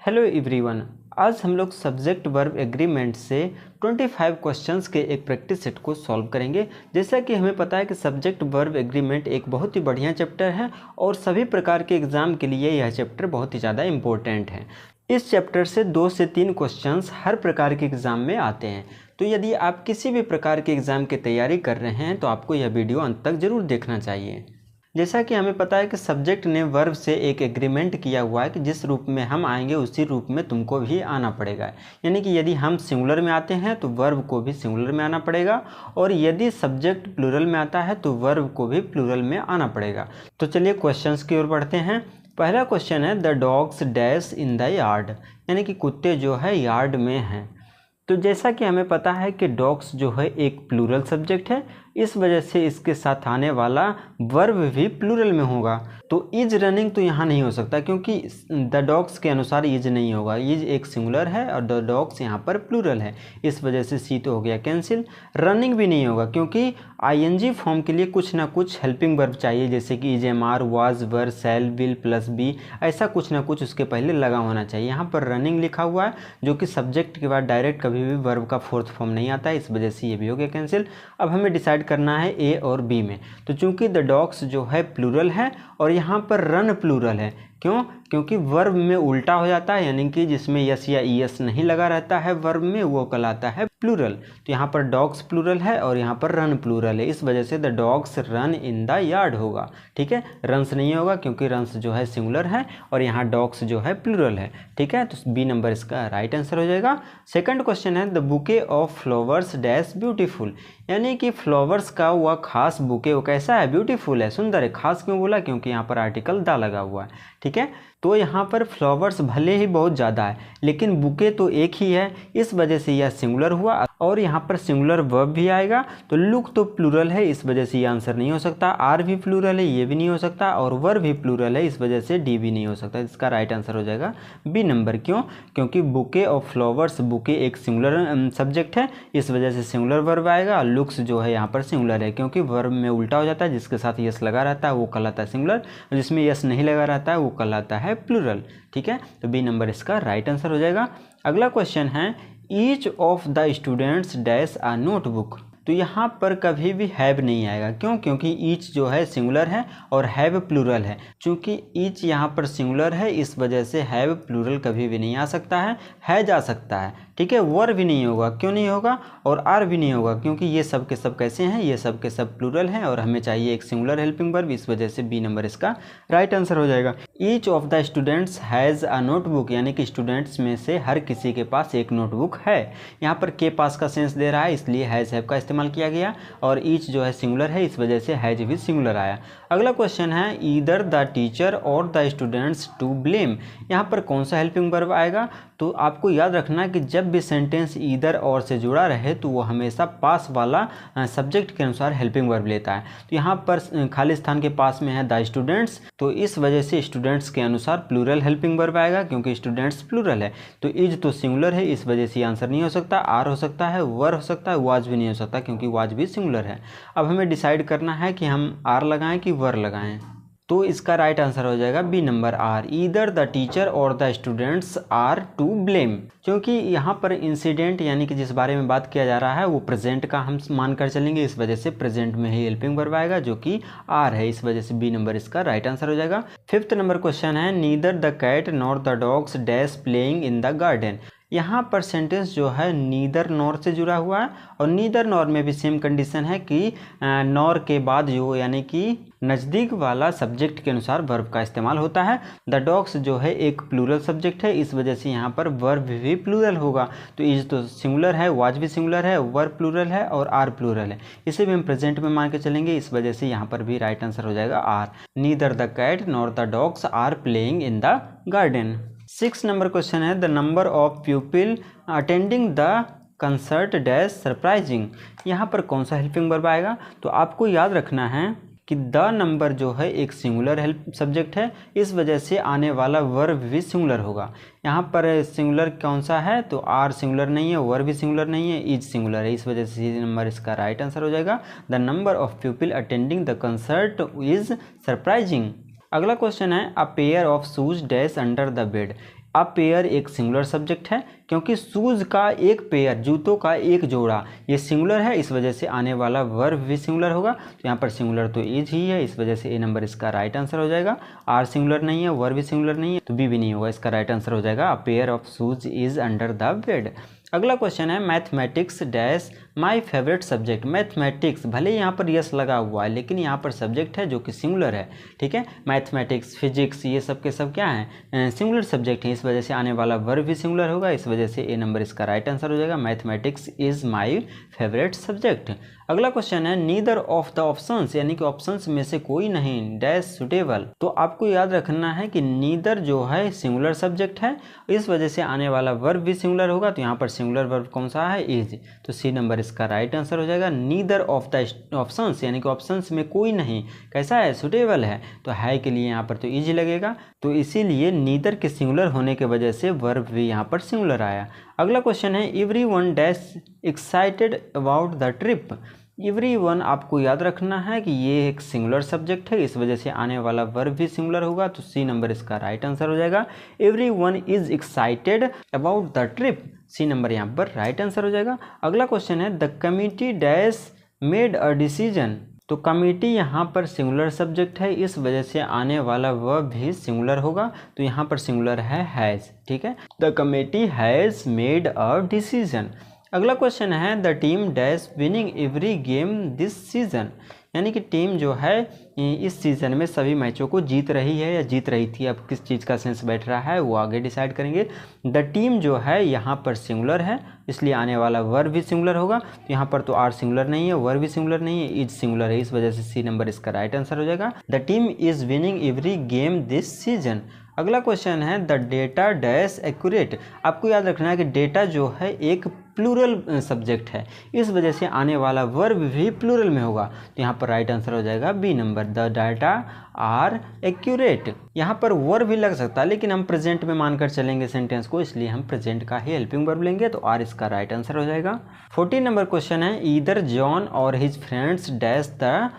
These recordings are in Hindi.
Hello everyone. आज हम लोग सब्जेक्ट वर्ब एग्रीमेंट से 25 क्वेश्चंस के एक प्रैक्टिस सेट को सॉल्व करेंगे। जैसा कि हमें पता है कि सब्जेक्ट वर्ब एग्रीमेंट एक बहुत ही बढ़िया चैप्टर है और सभी प्रकार के एग्ज़ाम के लिए यह चैप्टर बहुत ही ज़्यादा इम्पोर्टेंट है। इस चैप्टर से 2 से 3 क्वेश्चंस हर प्रकार के एग्ज़ाम में आते हैं। तो यदि आप किसी भी प्रकार के एग्ज़ाम की तैयारी कर रहे हैं तो आपको यह वीडियो अंत तक ज़रूर देखना चाहिए। जैसा कि हमें पता है कि सब्जेक्ट ने वर्ब से एक एग्रीमेंट किया हुआ है कि जिस रूप में हम आएंगे उसी रूप में तुमको भी आना पड़ेगा। यानी कि यदि हम सिंगुलर में आते हैं तो वर्ब को भी सिंगुलर में आना पड़ेगा और यदि सब्जेक्ट प्लूरल में आता है तो वर्ब को भी प्लूरल में आना पड़ेगा। तो चलिए क्वेश्चंस की ओर बढ़ते हैं। पहला क्वेश्चन है the dogs dash in the yard, यानी कि कुत्ते जो है यार्ड में हैं। तो जैसा कि हमें पता है कि डॉग्स जो है एक प्लूरल सब्जेक्ट है, इस वजह से इसके साथ आने वाला वर्ब भी प्लूरल में होगा। तो इज रनिंग तो यहाँ नहीं हो सकता क्योंकि द डॉग्स के अनुसार इज नहीं होगा। इज एक सिंगुलर है और द डॉग्स यहाँ पर प्लूरल है, इस वजह से सी तो हो गया कैंसिल। रनिंग भी नहीं होगा क्योंकि आईएनजी फॉर्म के लिए कुछ ना कुछ हेल्पिंग वर्ब चाहिए, जैसे कि is am are was were shall will plus be, ऐसा कुछ ना कुछ उसके पहले लगा होना चाहिए। यहाँ पर रनिंग लिखा हुआ है जो कि सब्जेक्ट के बाद डायरेक्ट कभी भी वर्ब का फोर्थ फॉर्म नहीं आता है, इस वजह से ये भी हो गया कैंसिल। अब हमें डिसाइड करना है ए और बी में। तो चूंकि द डॉग्स जो है प्लूरल है और यहाँ पर रन प्लूरल है, क्यों? क्योंकि वर्ब में उल्टा हो जाता है, यानी कि जिसमें यस या ईएस नहीं लगा रहता है वर्ब में, वो कहलाता है प्लूरल। तो यहाँ पर डॉग्स प्लूरल है और यहाँ पर रन प्लूरल है, इस वजह से the dogs run in the yard होगा। ठीक है, रन्स नहीं होगा क्योंकि रन्स जो है सिंगुलर है और यहाँ डॉग्स जो है प्लूरल है। ठीक है, तो बी नंबर इसका राइट आंसर हो जाएगा। सेकंड क्वेश्चन है the bouquet of flowers dash beautiful, यानी कि फ्लावर्स का वह खास बुके वो कैसा है? ब्यूटीफुल है, सुंदर है। खास क्यों बोला? क्योंकि यहाँ पर आर्टिकल द लगा हुआ है। ठीक है, तो यहाँ पर फ्लावर्स भले ही बहुत ज़्यादा है लेकिन बुके तो एक ही है, इस वजह से यह सिंगुलर हुआ और यहाँ पर सिंगुलर वर्ब भी आएगा। तो लुक तो प्लूरल है, इस वजह से ये आंसर नहीं हो सकता। आर भी प्लूरल है, ये भी नहीं हो सकता और वर्ब भी प्लूरल है, इस वजह से डी भी नहीं हो सकता। इसका राइट आंसर हो जाएगा बी नंबर। क्यों? क्योंकि बुके ऑफ फ्लावर्स, बुके एक सिंगुलर सब्जेक्ट है, इस वजह से सिंगुलर वर्ब आएगा। लुक्स जो है यहाँ पर सिंगुलर है क्योंकि वर्ब में उल्टा हो जाता है, जिसके साथ यस लगा रहता है वो कहलाता है सिंगुलर, जिसमें यस नहीं लगा रहता है वो कहलाता है प्लूरल। ठीक है, तो बी नंबर इसका राइट आंसर हो जाएगा। अगला क्वेश्चन है each of the students dash a notebook. तो यहाँ पर कभी भी हैव नहीं आएगा। क्यों? क्योंकि ईच जो है सिंगुलर है और हैव प्लूरल है। चूंकि ईच यहाँ पर सिंगुलर है, इस वजह से हैव प्लूरल कभी भी नहीं आ सकता है जा सकता है। ठीक है, वर भी नहीं होगा। क्यों नहीं होगा? और आर भी नहीं होगा क्योंकि ये सब के सब कैसे हैं? ये सब के सब प्लूरल हैं और हमें चाहिए एक सिंगुलर हेल्पिंग वर्ब, इस वजह से बी नंबर इसका राइट आंसर हो जाएगा। Each of the students has a notebook, यानी कि स्टूडेंट्स में से हर किसी के पास एक नोटबुक है। यहाँ पर के पास का सेंस दे रहा है, इसलिए हैज़ हैव का इस्तेमाल किया गया और ईच जो है सिंगुलर है, इस वजह से हैज भी सिंगुलर आया। अगला क्वेश्चन है ईदर द टीचर और द स्टूडेंट्स टू ब्लेम। यहाँ पर कौन सा हेल्पिंग वर्ब आएगा? तो आपको याद रखना कि जब भी सेंटेंस ईदर और से जुड़ा रहे तो वो हमेशा पास वाला सब्जेक्ट के अनुसार हेल्पिंग वर्ब लेता है। तो यहाँ पर खाली स्थान के पास में है द स्टूडेंट्स, तो इस वजह से स्टूडेंट्स के अनुसार प्लूरल हेल्पिंग वर्ब आएगा क्योंकि स्टूडेंट्स प्लूरल है। तो इज तो सिंगुलर है, इस वजह से आंसर नहीं हो सकता। आर हो सकता है, वर हो सकता है, वाज भी नहीं हो सकता क्योंकि वाज भी सिंगुलर है। अब हमें डिसाइड करना है कि हम आर लगाएं कि वर लगाएं। तो इसका राइट आंसर हो जाएगा B number are. Either the teacher और the students are to blame, क्योंकि यहाँ पर इंसिडेंट यानी कि जिस बारे में बात किया जा रहा है वो प्रेजेंट का हम मान कर चलेंगे, इस वजह से प्रेजेंट में ही हेल्पिंग वर्ब आएगा जो कि आर है, इस वजह से बी नंबर इसका राइट आंसर हो जाएगा। फिफ्थ नंबर क्वेश्चन है neither the cat nor the dogs dash playing in the garden. यहाँ पर सेंटेंस जो है नीदर नॉर से जुड़ा हुआ है और नीदर नॉर में भी सेम कंडीशन है कि नॉर के बाद जो यानी कि नज़दीक वाला सब्जेक्ट के अनुसार वर्ब का इस्तेमाल होता है। द डॉग्स जो है एक प्लूरल सब्जेक्ट है, इस वजह से यहाँ पर वर्ब भी प्लूरल होगा। तो इज तो सिंगुलर है, वाज भी सिंगुलर है, वर्ब प्लूरल है और आर प्लूरल है, इसे भी हम प्रेजेंट में मान के चलेंगे, इस वजह से यहाँ पर भी राइट आंसर हो जाएगा are. Neither the cat nor the dogs are playing in the garden. 6 number question है the number of people attending the concert dash surprising. यहाँ पर कौन सा हेल्पिंग वर्ब आएगा? तो आपको याद रखना है कि द नंबर जो है एक सिंगुलर हेल्प सब्जेक्ट है, इस वजह से आने वाला वर्ब भी सिंगुलर होगा। यहाँ पर सिंगुलर कौन सा है? तो आर सिंगुलर नहीं है, वर्ब भी सिंगुलर नहीं है, इज सिंगुलर है, इस वजह से सी नंबर इसका राइट आंसर हो जाएगा। The number of people attending the concert is surprising. अगला क्वेश्चन है a pair of shoes dash under the bed. A pair एक सिंगुलर सब्जेक्ट है क्योंकि शूज़ का एक पेयर, जूतों का एक जोड़ा, ये सिंगुलर है, इस वजह से आने वाला वर्ब भी सिंगुलर होगा। तो यहाँ पर सिंगुलर तो इज ही है, इस वजह से ए नंबर इसका राइट आंसर हो जाएगा। आर सिंगुलर नहीं है, वर्ब भी सिंगुलर नहीं है, तो बी भी नहीं होगा, इसका राइट आंसर हो जाएगा a pair of shoes is under the bed. अगला क्वेश्चन है mathematics dash my favourite subject. Mathematics भले यहाँ पर यस लगा हुआ है लेकिन यहाँ पर सब्जेक्ट है जो कि सिंगुलर है, ठीक है। मैथमेटिक्स, फिजिक्स ये सब के सब क्या हैं, सिंगुलर सब्जेक्ट हैं, इस वजह से आने वाला वर्ब भी सिंगुलर होगा, इस वजह से ए नंबर इसका राइट आंसर हो जाएगा। Mathematics is my favourite subject. अगला क्वेश्चन है नीदर ऑफ द ऑप्शंस, यानी कि ऑप्शंस में से कोई नहीं डैश सुटेबल। तो आपको याद रखना है कि नीदर जो है सिंगुलर सब्जेक्ट है, इस वजह से आने वाला वर्ब भी सिंगुलर होगा, तो यहाँ पर सिंगुलर वर्ब कौन सा है, इज, तो सी नंबर इसका राइट आंसर हो जाएगा। नीदर ऑफ द ऑप्शंस यानी कि ऑप्शंस में कोई नहीं कैसा है, सुटेबल है, तो है के लिए यहाँ पर तो इज लगेगा, तो इसीलिए नीदर के सिंगुलर होने के वजह से वर्ब भी यहाँ पर सिंगुलर आया। अगला क्वेश्चन है everyone dash excited about the trip. Everyone आपको याद रखना है कि ये एक सिंगुलर सब्जेक्ट है, इस वजह से आने वाला वर्ब भी सिंगुलर होगा, तो सी नंबर इसका राइट आंसर हो जाएगा। Everyone is excited about the trip, C number यहाँ पर राइट आंसर हो जाएगा। अगला क्वेश्चन है the committee dash made a decision. तो कमिटी यहाँ पर सिंगुलर सब्जेक्ट है, इस वजह से आने वाला वर्ब भी सिंगुलर होगा, तो यहाँ पर सिंगुलर है हैज़, ठीक है। The committee has made a decision. अगला क्वेश्चन है the team dash winning every game this season, यानी कि टीम जो है इस सीज़न में सभी मैचों को जीत रही है या जीत रही थी, अब किस चीज़ का सेंस बैठ रहा है वो आगे डिसाइड करेंगे। द टीम जो है यहाँ पर सिंगुलर है, इसलिए आने वाला वर्ब भी सिंगुलर होगा, तो यहाँ पर तो आर सिंगुलर नहीं है, वर्ब भी सिंगुलर नहीं है, इज सिंगुलर है, इस वजह से सी नंबर इसका राइट आंसर हो जाएगा। The team is winning every game this season. अगला क्वेश्चन है द डेटा डैश एक्यूरेट। आपको याद रखना है कि डेटा जो है एक प्लूरल सब्जेक्ट है, इस वजह से आने वाला वर्ब भी प्लूरल में होगा, तो यहाँ पर राइट आंसर हो जाएगा B number, the data are accurate. यहाँ पर वर्ब भी लग सकता है लेकिन हम प्रेजेंट में मानकर चलेंगे सेंटेंस को, इसलिए हम प्रेजेंट का ही हेल्पिंग वर्ब लेंगे, तो आर इसका राइट आंसर हो जाएगा। 14 नंबर क्वेश्चन है ईदर जॉन और his friends dash the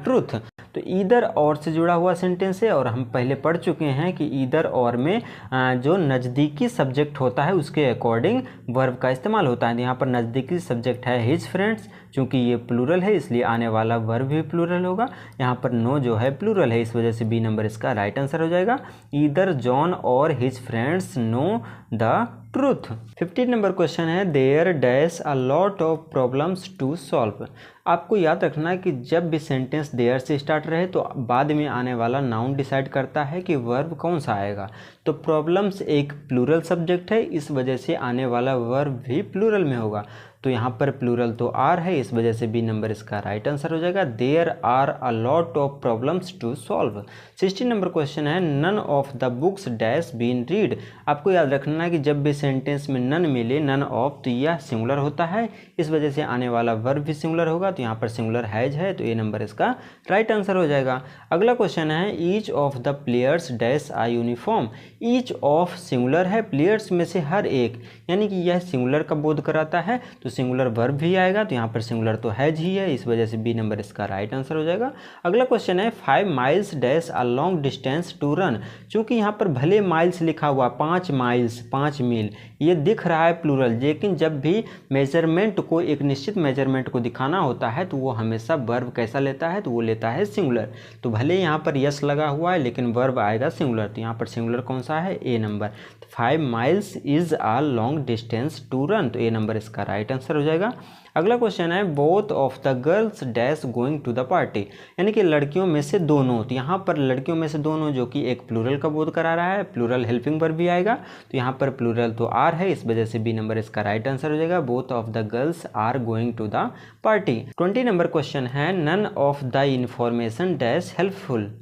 truth. तो ईदर और से जुड़ा हुआ सेंटेंस है और हम पहले पढ़ चुके हैं कि ईदर और में जो नज़दीकी सब्जेक्ट होता है उसके अकॉर्डिंग वर्ब का इस्तेमाल होता है। यहाँ पर नज़दीकी सब्जेक्ट है हिज फ्रेंड्स, चूँकि ये प्लूरल है इसलिए आने वाला वर्ब भी प्लूरल होगा। यहाँ पर नो जो है प्लूरल है, इस वजह से बी नंबर इसका राइट आंसर हो जाएगा। ईदर जॉन और his friends know the truth. 15 number question है there dash a lot of problems to solve. आपको याद रखना है कि जब भी सेंटेंस देयर से स्टार्ट रहे तो बाद में आने वाला नाउन डिसाइड करता है कि वर्ब कौन सा आएगा। तो प्रॉब्लम्स एक प्लूरल सब्जेक्ट है, इस वजह से आने वाला वर्ब भी प्लूरल में होगा, तो यहाँ पर प्लूरल तो आर है, इस वजह से बी नंबर इसका राइट आंसर हो जाएगा। There are a lot of problems to solve. 16 number question है none of the books dash been read. आपको याद रखना है कि जब भी सेंटेंस में नन मिले, नन ऑफ, तो यह सिंगुलर होता है, इस वजह से आने वाला वर्ब भी सिंगुलर होगा, तो यहाँ पर सिंगुलर हैज है, तो ये नंबर इसका राइट आंसर हो जाएगा। अगला क्वेश्चन है each of the players dash a uniform. Each of singular है, प्लेयर्स में से हर एक, यानी कि यह सिंगुलर का बोध कराता है, तो सिंगुलर वर्ब भी आएगा, तो यहाँ पर सिंगुलर तो हैज ही है, इस वजह से बी नंबर इसका राइट आंसर हो जाएगा। अगला क्वेश्चन है 5 miles dash a long distance to run. चूँकि यहाँ पर भले माइल्स लिखा हुआ 5 माइल्स 5 मील ये दिख रहा है प्लूरल, लेकिन जब भी मेजरमेंट को, एक निश्चित मेजरमेंट को दिखाना होता है तो वो हमेशा वर्ब कैसा लेता है, तो वो लेता है सिंगुलर। तो भले यहाँ पर यस लगा हुआ है लेकिन वर्ब आएगा सिंगुलर, तो यहाँ पर सिंगुलर कौन सा है, A number. 5 miles is a long distance to run, तो ए नंबर इसका राइट आंसर हो जाएगा। अगला क्वेश्चन है both of the girls dash going to the party, यानी कि लड़कियों में से दोनों, तो यहाँ पर लड़कियों में से दोनों जो कि एक प्लूरल का बोध करा रहा है, प्लूरल हेल्पिंग वर्ब भी आएगा, तो यहाँ पर प्लूरल तो आर है, इस वजह से बी नंबर इसका राइट आंसर हो जाएगा। Both of the girls are going to the party. 20 number question है none of the information dash helpful,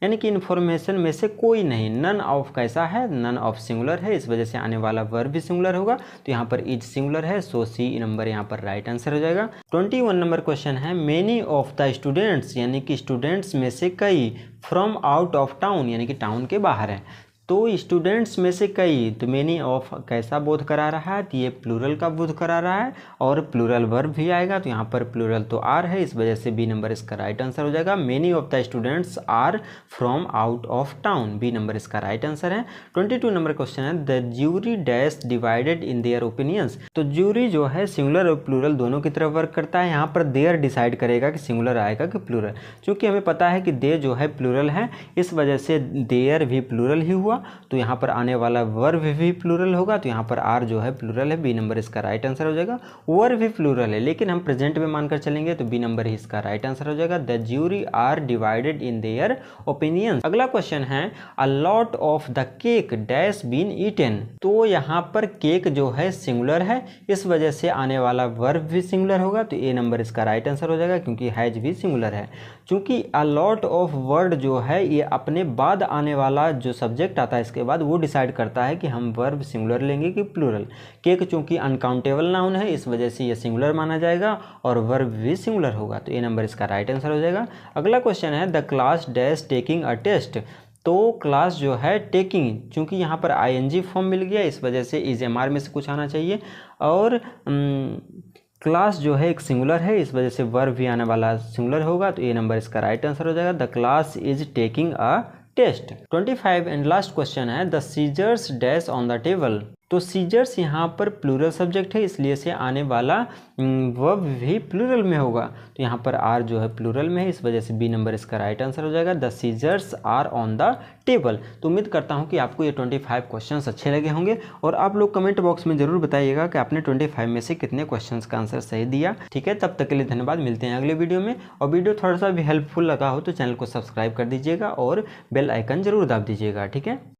यानी कि इन्फॉर्मेशन में से कोई नहीं। नन ऑफ कैसा है, नन ऑफ सिंगुलर है, इस वजह से आने वाला वर्ब भी सिंगुलर होगा, तो यहाँ पर इज सिंगुलर है, सो सी नंबर यहाँ पर राइट आंसर हो जाएगा। 21 नंबर क्वेश्चन है मेनी ऑफ द स्टूडेंट्स, यानी कि स्टूडेंट्स में से कई, फ्रॉम आउट ऑफ टाउन, यानी कि टाउन के बाहर है। तो स्टूडेंट्स में से कई, तो मेनी ऑफ कैसा बोध करा रहा है, तो ये प्लूरल का बोध करा रहा है और प्लूरल वर्ब भी आएगा, तो यहाँ पर प्लूरल तो आर है, इस वजह से बी नंबर इसका राइट आंसर हो जाएगा। Many of the students are from out of town, B number इसका राइट आंसर है। 22 नंबर क्वेश्चन है the jury dash divided in their opinions. तो ज्यूरी जो है सिंगुलर और प्लूरल दोनों की तरफ वर्क करता है, यहाँ पर देयर डिसाइड करेगा कि सिंगुलर आएगा कि प्लूरल। चूंकि हमें पता है कि दे जो है प्लूरल है, इस वजह से देयर भी प्लूरल ही हुआ, तो यहाँ पर आने वाला वर्ब भी प्लूरल होगा, तो यहाँ पर आर जो है प्लूरल है, बी नंबर इसका राइट आंसर हो जाएगा। वर्ब भी प्लूरल है लेकिन हम प्रेजेंट में मानकर चलेंगे, तो बी नंबर ही इसका राइट आंसर हो जाएगा। The jury are divided in their opinion. अगला क्वेश्चन है a lot of the cake dash been eaten. तो यहाँ पर केक जो है सिंगुलर है, इस वजह से आने वाला वर्ब भी सिंगुलर होगा, तो ए नंबर इसका राइट आंसर हो जाएगा क्योंकि हैज भी सिंगुलर है। चूंकि अ लॉट ऑफ वर्ड जो है ये अपने बाद आने वाला जो सब्जेक्ट आता है इसके बाद वो डिसाइड करता है कि हम वर्ब सिंगुलर लेंगे कि प्लूरल। केक चूंकि अनकाउंटेबल नाउन है, इस वजह से ये सिंगुलर माना जाएगा और वर्ब भी सिंगुलर होगा, तो ए नंबर इसका राइट आंसर हो जाएगा। अगला क्वेश्चन है the class dash taking a test. तो क्लास जो है टेकिंग, चूंकि यहाँ पर आईएनजी फॉर्म मिल गया, इस वजह से इज एमआर में से कुछ आना चाहिए, और क्लास जो है एक सिंगुलर है, इस वजह से वर्ब भी आने वाला सिंगुलर होगा, तो ए नंबर इसका राइट आंसर हो जाएगा। The class is taking a test. 25 and last question है the scissors dash on the table. तो सीजर्स यहाँ पर प्लूरल सब्जेक्ट है, इसलिए से आने वाला वर्ब भी प्लूरल में होगा, तो यहाँ पर आर जो है प्लूरल में है, इस वजह से बी नंबर इसका राइट आंसर हो जाएगा। The scissors are on the table. तो उम्मीद करता हूँ कि आपको ये 25 क्वेश्चंस अच्छे लगे होंगे और आप लोग कमेंट बॉक्स में जरूर बताइएगा कि आपने 25 में से कितने क्वेश्चंस का आंसर सही दिया। ठीक है, तब तक के लिए धन्यवाद, मिलते हैं अगले वीडियो में। और वीडियो थोड़ा सा भी हेल्पफुल लगा हो तो चैनल को सब्सक्राइब कर दीजिएगा और बेल आइकन जरूर दाब दीजिएगा। ठीक है।